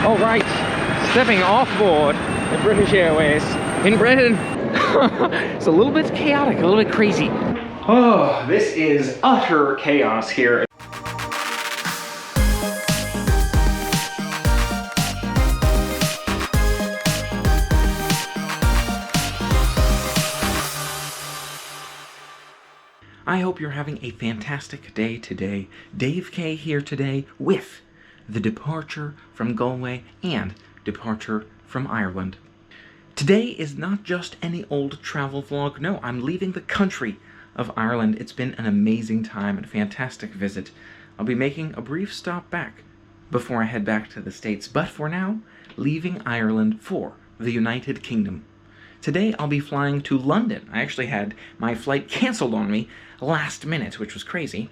All right, stepping off board at British Airways in Britain. It's a little bit chaotic, a little bit crazy. Oh, this is utter chaos here. I hope you're having a fantastic day today. Dave K here today with the departure from Galway and departure from Ireland. Today is not just any old travel vlog. No, I'm leaving the country of Ireland. It's been an amazing time and a fantastic visit. I'll be making a brief stop back before I head back to the States, but for now, leaving Ireland for the United Kingdom. Today I'll be flying to London. I actually had my flight canceled on me last minute, which was crazy.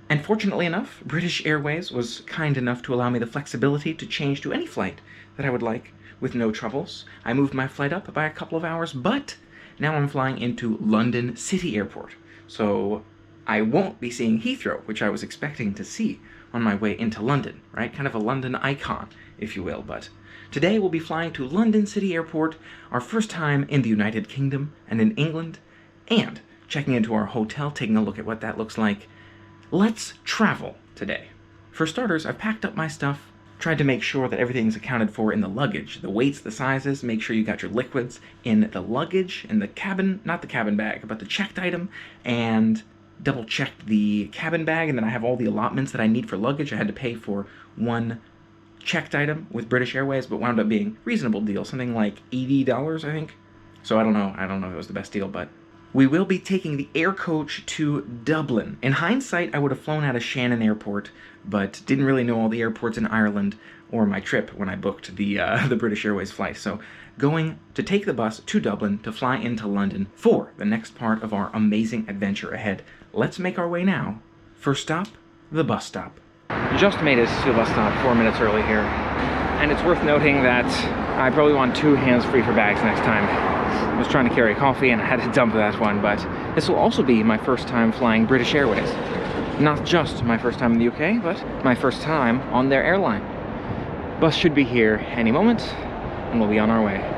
And fortunately enough, British Airways was kind enough to allow me the flexibility to change to any flight that I would like with no troubles. I moved my flight up by a couple of hours, but now I'm flying into London City Airport. So I won't be seeing Heathrow, which I was expecting to see on my way into London, right? Kind of a London icon, if you will. But today we'll be flying to London City Airport, our first time in the United Kingdom and in England, and checking into our hotel, taking a look at what that looks like. Let's travel today. For starters, I've packed up my stuff, tried to make sure that everything's accounted for in the luggage. The weights, the sizes, make sure you got your liquids in the luggage, in the cabin, not the cabin bag, but the checked item, and double checked the cabin bag, and then I have all the allotments that I need for luggage. I had to pay for one checked item with British Airways, but wound up being a reasonable deal, something like $80, I think. So I don't know if it was the best deal, but we will be taking the air coach to Dublin. In hindsight, I would have flown out of Shannon Airport, but didn't really know all the airports in Ireland or my trip when I booked the British Airways flight. So going to take the bus to Dublin to fly into London for the next part of our amazing adventure ahead. Let's make our way now. First stop, the bus stop. Just made it to the bus stop 4 minutes early here. And it's worth noting that I probably want 2 hands free for bags next time. I was trying to carry coffee and I had to dump that one, but this will also be my first time flying British Airways. Not just my first time in the UK, but my first time on their airline. Bus should be here any moment, and we'll be on our way.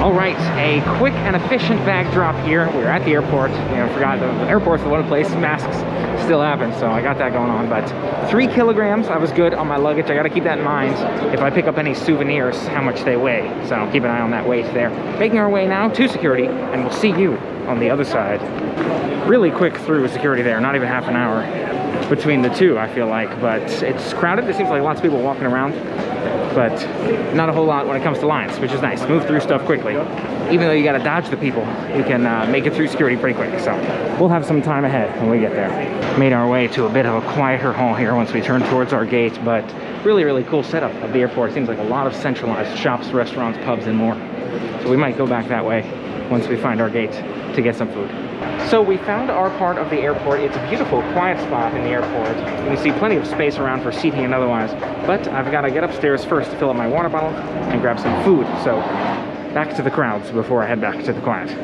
All right, a quick and efficient bag drop here. We're at the airport. Forgot the airport's the one place masks still happen, so I got that going on. But 3 kilograms, I was good on my luggage. I got to keep that in mind if I pick up any souvenirs, how much they weigh. So keep an eye on that weight there. Making our way now to security, and we'll see you on the other side. Really quick through security there, not even half an hour. between the two, I feel like. But it's crowded. There seems like lots of people walking around, but not a whole lot when it comes to lines, which is nice. Move through stuff quickly. Even though you gotta dodge the people, you can make it through security pretty quick. So we'll have some time ahead when we get there. Made our way to a bit of a quieter hall here once we turn towards our gate, but really, really cool setup of the airport. Seems like a lot of centralized shops, restaurants, pubs, and more. So we might go back that way once we find our gate to get some food. So we found our part of the airport. It's a beautiful, quiet spot in the airport. You can see plenty of space around for seating and otherwise, but I've got to get upstairs first to fill up my water bottle and grab some food. So back to the crowds before I head back to the quiet.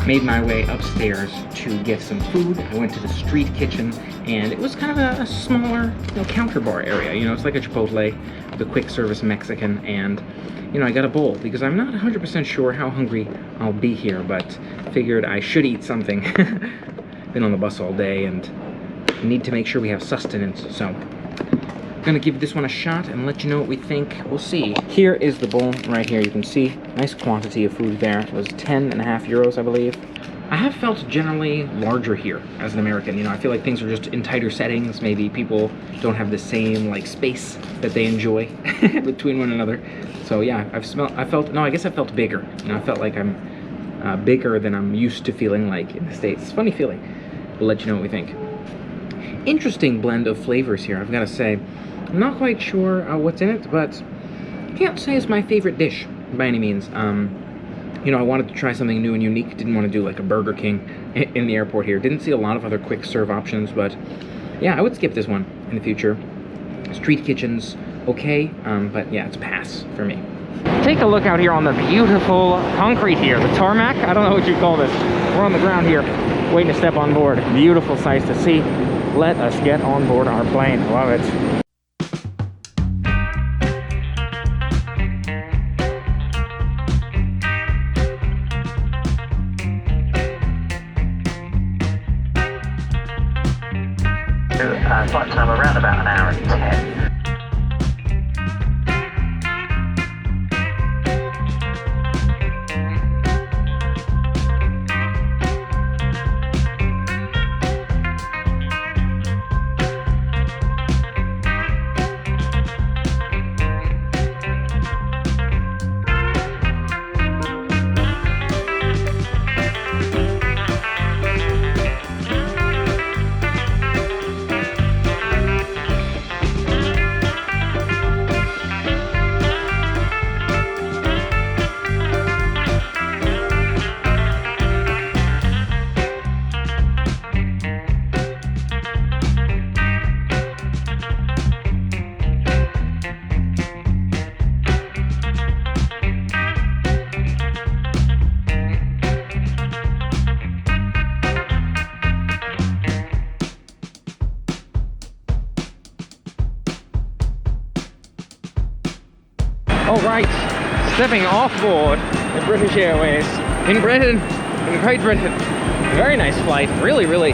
Made my way upstairs to get some food. I went to the street kitchen, and it was kind of a smaller, counter bar area. It's like a Chipotle, the quick service Mexican, and I got a bowl because I'm not 100% sure how hungry I'll be here, but figured I should eat something. Been on the bus all day and need to make sure we have sustenance, so I'm gonna give this one a shot and let you know what we think. We'll see. Here is the bowl right here. You can see nice quantity of food there. It was 10.5 euros, I believe. I have felt generally larger here as an American. I feel like things are just in tighter settings. Maybe people don't have the same space that they enjoy between one another. So yeah, I guess I felt bigger. I felt like I'm bigger than I'm used to feeling like in the States. It's a funny feeling. We'll let you know what we think. Interesting blend of flavors here, I've got to say. I'm not quite sure what's in it, but can't say it's my favorite dish by any means. I wanted to try something new and unique. Didn't want to do like a Burger King in the airport here. Didn't see a lot of other quick serve options, but yeah, I would skip this one in the future. Street kitchens, okay, but yeah, it's a pass for me. Take a look out here on the beautiful concrete here, the tarmac. I don't know what you call this. We're on the ground here, waiting to step on board. Beautiful sights to see. Let us get on board our plane. Love it. Flight time around about an hour and 10. Alright, stepping off board the British Airways in Britain, in Great Britain. Very nice flight, really, really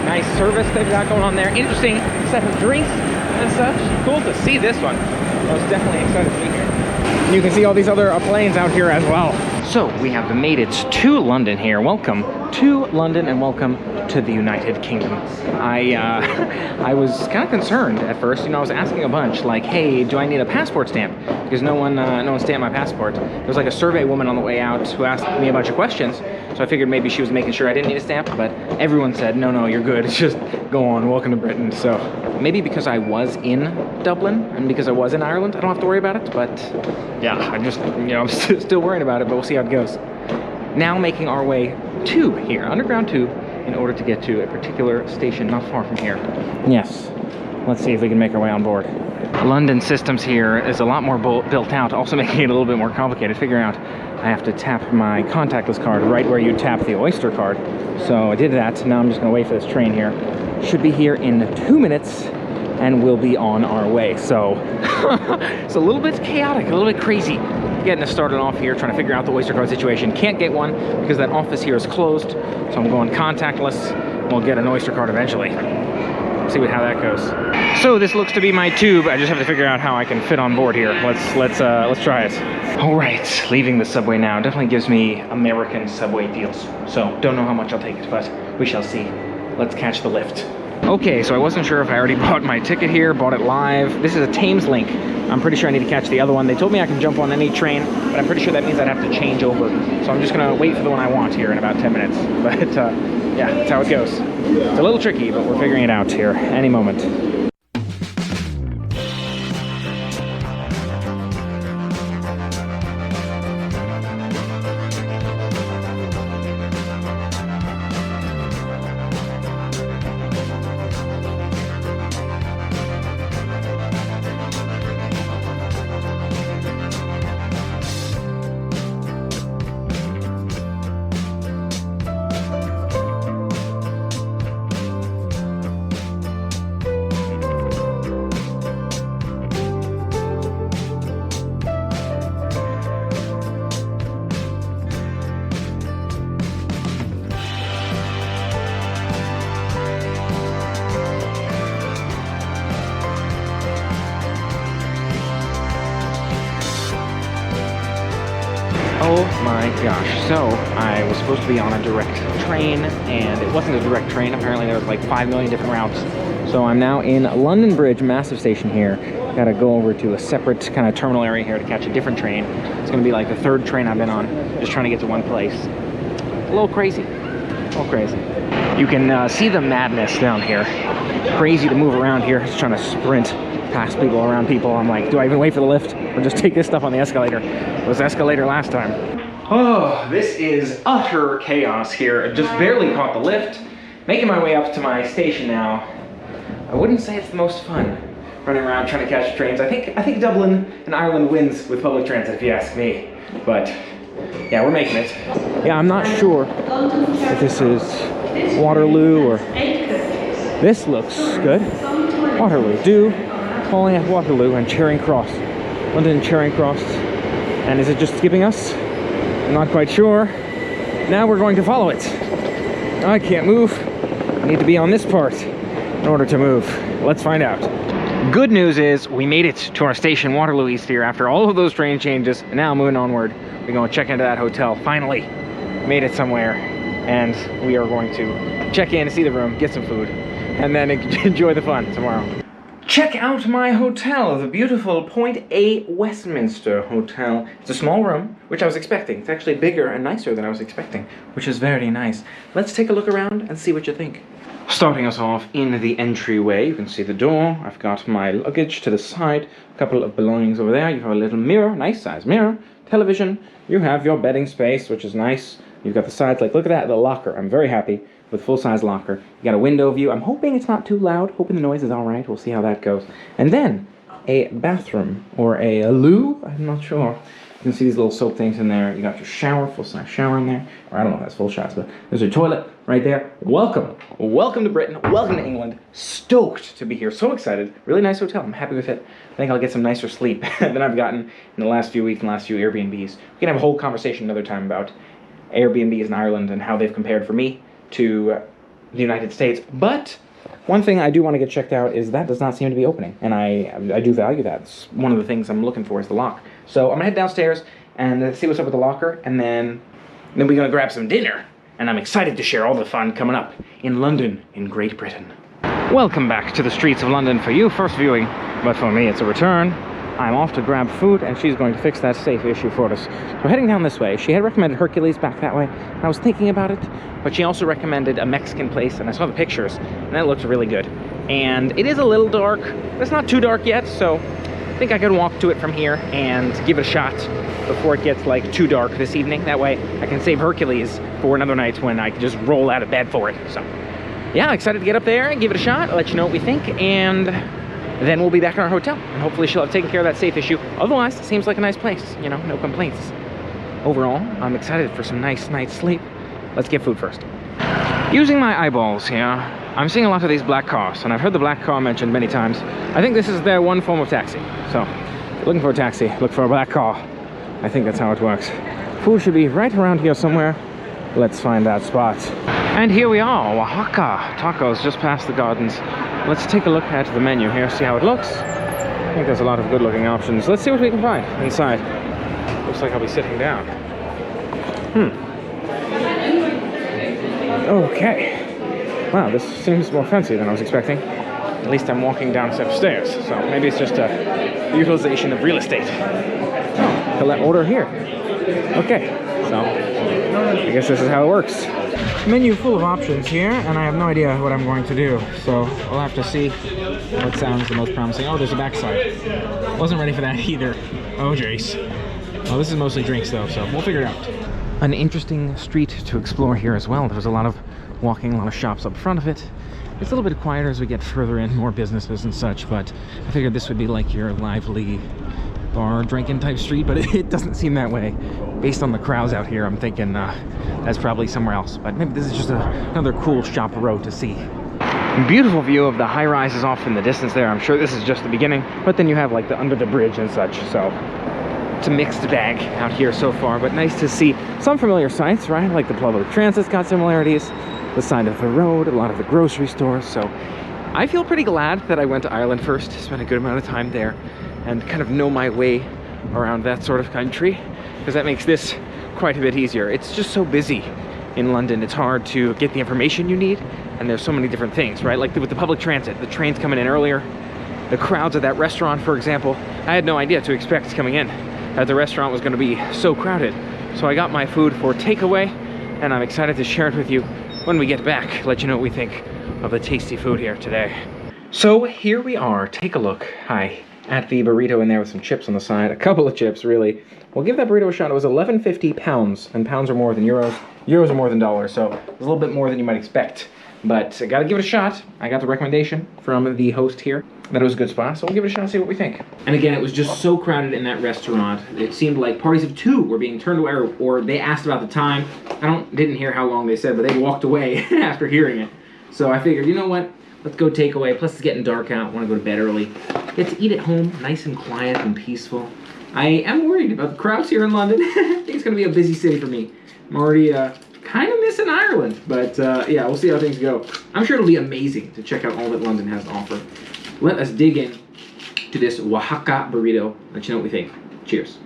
nice service they've got going on there. Interesting set of drinks and such. Cool to see this one. I was definitely excited to be here. You can see all these other planes out here as well. So we have made it to London here. Welcome to London and welcome to the United Kingdom. I was kind of concerned at first. I was asking a bunch like, hey, do I need a passport stamp? Because no one stamped my passport. There was like a survey woman on the way out who asked me a bunch of questions. So I figured maybe she was making sure I didn't need a stamp, but everyone said, no, you're good. Just go on, welcome to Britain. So maybe because I was in Dublin and because I was in Ireland, I don't have to worry about it. But yeah, I'm still worrying about it, but we'll see how it goes. Now making our way to here, underground tube, in order to get to a particular station not far from here. Yes, let's see if we can make our way on board. London systems here is a lot more built out, also making it a little bit more complicated. Figuring out I have to tap my contactless card right where you tap the Oyster card. So I did that. Now I'm just gonna wait for this train here. Should be here in 2 minutes and we'll be on our way. So it's a little bit chaotic, a little bit crazy getting us started off here, trying to figure out the Oyster card situation. Can't get one because that office here is closed. So I'm going contactless. We'll get an Oyster card eventually. See how that goes. So this looks to be my tube. I just have to figure out how I can fit on board here. Let's try it. All right, leaving the subway now. Definitely gives me American subway deals. So don't know how much I'll take it, but we shall see. Let's catch the lift. Okay, so I wasn't sure if I already bought my ticket here, bought it live. This is a Thames link. I'm pretty sure I need to catch the other one. They told me I can jump on any train, but I'm pretty sure that means I'd have to change over. So I'm just gonna wait for the one I want here in about 10 minutes. But yeah, that's how it goes. It's a little tricky, but we're figuring it out here any moment. Oh my gosh, so I was supposed to be on a direct train, and it wasn't a direct train. Apparently there was like 5 million different routes. So I'm now in London Bridge, massive station here. Gotta go over to a separate kind of terminal area here to catch a different train. It's gonna be like the 3rd train I've been on, just trying to get to one place. A little crazy, a little crazy. You can see the madness down here. Crazy to move around here, just trying to sprint past people, around people. I'm like, do I even wait for the lift or just take this stuff on the escalator? It was escalator last time. Oh, this is utter chaos here. I just barely caught the lift. Making my way up to my station now. I wouldn't say it's the most fun running around trying to catch trains. I think Dublin and Ireland wins with public transit, if you ask me. But yeah, we're making it. Yeah, I'm not sure if this is Waterloo or... This looks good. Waterloo. Calling at Waterloo and Charing Cross. London Charing Cross. And is it just skipping us? I'm not quite sure. Now we're going to follow it. I can't move. I need to be on this part in order to move. Let's find out. Good news is we made it to our station, Waterloo East here, after all of those train changes. And now moving onward, we're going to check into that hotel. Finally made it somewhere. And we are going to check in, see the room, get some food, and then enjoy the fun tomorrow. Check out my hotel, the beautiful Point A Westminster Hotel. It's a small room, which I was expecting. It's actually bigger and nicer than I was expecting, which is very nice. Let's take a look around and see what you think. Starting us off in the entryway, you can see the door. I've got my luggage to the side, a couple of belongings over there. You have a little mirror, nice size mirror, television. You have your bedding space, which is nice. You've got the sides, like, look at that, the locker. I'm very happy with full-size locker. You got a window view. I'm hoping it's not too loud, hoping the noise is all right. We'll see how that goes. And then a bathroom, or a loo, I'm not sure. You can see these little soap things in there. You got your shower, full-size shower in there. Or I don't know if that's full shots, but there's your toilet right there. Welcome. Welcome to Britain. Welcome to England. Stoked to be here. So excited. Really nice hotel. I'm happy with it. I think I'll get some nicer sleep than I've gotten in the last few weeks and last few Airbnbs. We can have a whole conversation another time about Airbnbs in Ireland and how they've compared for me to the United States. But one thing I do want to get checked out is that does not seem to be opening, and I do value that. It's one of the things I'm looking for is the lock. So I'm gonna head downstairs and see what's up with the locker, and then we're gonna grab some dinner. And I'm excited to share all the fun coming up in London, in Great Britain. Welcome back to the streets of London for you, first viewing, but for me it's a return. I'm off to grab food, and she's going to fix that safe issue for us. So heading down this way. She had recommended Hercules back that way, and I was thinking about it, but she also recommended a Mexican place, and I saw the pictures, and that looked really good. And it is a little dark, but it's not too dark yet, so I think I could walk to it from here and give it a shot before it gets like too dark this evening. That way I can save Hercules for another night when I can just roll out of bed for it. So yeah, excited to get up there and give it a shot. I'll let you know what we think, and then we'll be back in our hotel, and hopefully she'll have taken care of that safe issue. Otherwise, it seems like a nice place, you know, no complaints. Overall, I'm excited for some nice night's sleep. Let's get food first. Using my eyeballs here, I'm seeing a lot of these black cars, and I've heard the black car mentioned many times. I think this is their one form of taxi. So, if you're looking for a taxi, look for a black car. I think that's how it works. Food should be right around here somewhere. Let's find that spot. And here we are, Oaxaca Tacos, just past the gardens. Let's take a look at the menu here, see how it looks. I think there's a lot of good looking options. Let's see what we can find inside. Looks like I'll be sitting down. Okay. Wow, this seems more fancy than I was expecting. At least I'm walking down stairs, so maybe it's just a utilization of real estate. Oh, collect order here. Okay, so I guess this is how it works. Menu full of options here, and I have no idea what I'm going to do, so we'll have to see what sounds the most promising. Oh, there's a backside. Wasn't ready for that either. Oh, jeez. Well, this is mostly drinks though, so we'll figure it out. An interesting street to explore here as well. There's a lot of walking, a lot of shops up front of it. It's a little bit quieter as we get further in, more businesses and such, but I figured this would be like your lively bar drinking type street, but it doesn't seem that way. Based on the crowds out here, I'm thinking that's probably somewhere else, but maybe this is just another cool shop road to see. Beautiful view of the high rises off in the distance there. I'm sure this is just the beginning, but then you have like the under the bridge and such, so it's a mixed bag out here so far, but nice to see some familiar sights, right? Like the public transit's got similarities, the side of the road, a lot of the grocery stores. So I feel pretty glad that I went to Ireland first, spent a good amount of time there, and kind of know my way around that sort of country, because that makes this quite a bit easier. It's just so busy in London. It's hard to get the information you need, and there's so many different things, right? Like with the public transit, the trains coming in earlier, the crowds at that restaurant, for example. I had no idea to expect coming in that the restaurant was going to be so crowded. So I got my food for takeaway, and I'm excited to share it with you when we get back, let you know what we think of the tasty food here today. So here we are, take a look. Hi, at the burrito in there with some chips on the side, a couple of chips really. We'll give that burrito a shot. It was 11.50 pounds, and pounds are more than euros. Euros are more than dollars, so it's a little bit more than you might expect. But I gotta give it a shot. I got the recommendation from the host here that it was a good spot, so we'll give it a shot and see what we think. And again, it was just so crowded in that restaurant. It seemed like parties of two were being turned away, or they asked about the time. Didn't hear how long they said, but they walked away after hearing it. So I figured, you know what? Let's go takeaway. Plus, it's getting dark out. Want to go to bed early. Get to eat at home, nice and quiet and peaceful. I am worried about the crowds here in London. I think it's going to be a busy city for me. I'm already kind of missing Ireland, but yeah, we'll see how things go. I'm sure it'll be amazing to check out all that London has to offer. Let us dig in to this Oaxaca burrito. Let you know what we think. Cheers.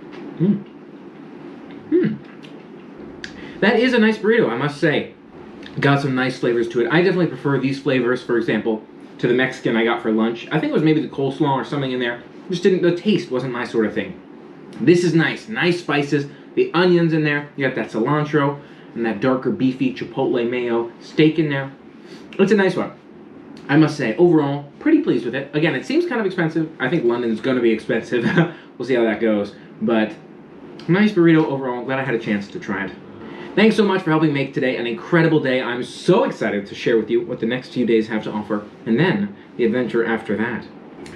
That is a nice burrito, I must say. Got some nice flavors to it. I definitely prefer these flavors, for example, to the Mexican I got for lunch. I think it was maybe the coleslaw or something in there. Just didn't, the taste wasn't my sort of thing. This is nice. Nice spices. The onions in there. You got that cilantro and that darker beefy chipotle mayo. Steak in there. It's a nice one. I must say, overall, pretty pleased with it. Again, it seems kind of expensive. I think London's going to be expensive. We'll see how that goes. But nice burrito overall. Glad I had a chance to try it. Thanks so much for helping make today an incredible day. I'm so excited to share with you what the next few days have to offer, and then the adventure after that.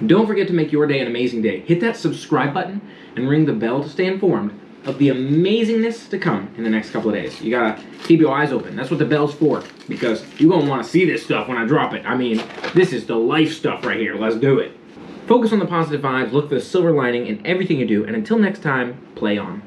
Don't forget to make your day an amazing day. Hit that subscribe button and ring the bell to stay informed of the amazingness to come in the next couple of days. You gotta keep your eyes open. That's what the bell's for, because you're gonna want to see this stuff when I drop it. I mean, this is the life stuff right here. Let's do it. Focus on the positive vibes, look for the silver lining in everything you do, and until next time, play on.